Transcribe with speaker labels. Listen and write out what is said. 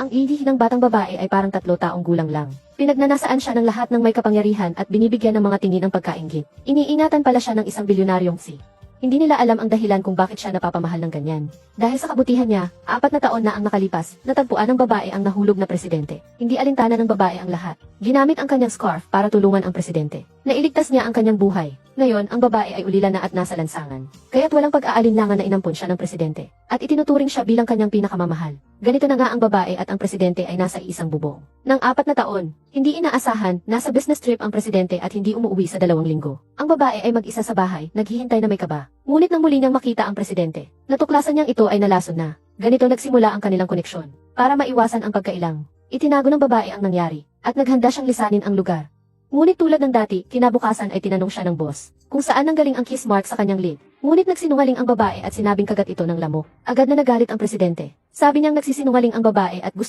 Speaker 1: Ang ihi ng batang babae ay parang 3 taong gulang lang. Pinagnanasaan siya ng lahat ng may kapangyarihan at binibigyan ng mga tingin ng pagkainggit. Iniingatan pala siya ng isang bilyonaryong si. Hindi nila alam ang dahilan kung bakit siya napapamahal ng ganyan. Dahil sa kabutihan niya, 4 na taon na ang nakalipas, natagpuan ng babae ang nahulog na presidente. Hindi alintana ng babae ang lahat. Ginamit ang kanyang scarf para tulungan ang presidente. Nailigtas niya ang kanyang buhay. Ngayon, ang babae ay ulila na at nasa lansangan. Kaya't walang pag-aalinlangan na inampun siya ng presidente. At itinuturing siya bilang kanyang pinakamamahal. Ganito na nga ang babae at ang presidente ay nasa isang bubong. Nang 4 na taon, hindi inaasahan, nasa business trip ang presidente at hindi umuwi sa 2 linggo. Ang babae ay mag-isa sa bahay, naghihintay na may kaba. Ngunit nang muli niyang makita ang presidente, natuklasan niyang ito ay nalason na. Ganito nagsimula ang kanilang koneksyon. Para maiwasan ang pagkailang, itinago ng babae ang nangyari, at naghanda siyang lisanin ang lugar. Ngunit tulad ng dati, kinabukasan ay tinanong siya ng boss kung saan nanggaling ang kiss mark sa kanyang lid. Ngunit nagsinungaling ang babae at sinabing kagat ito ng lamok. Agad na nagalit ang presidente. Sabi niyang nagsisinungaling ang babae at gusto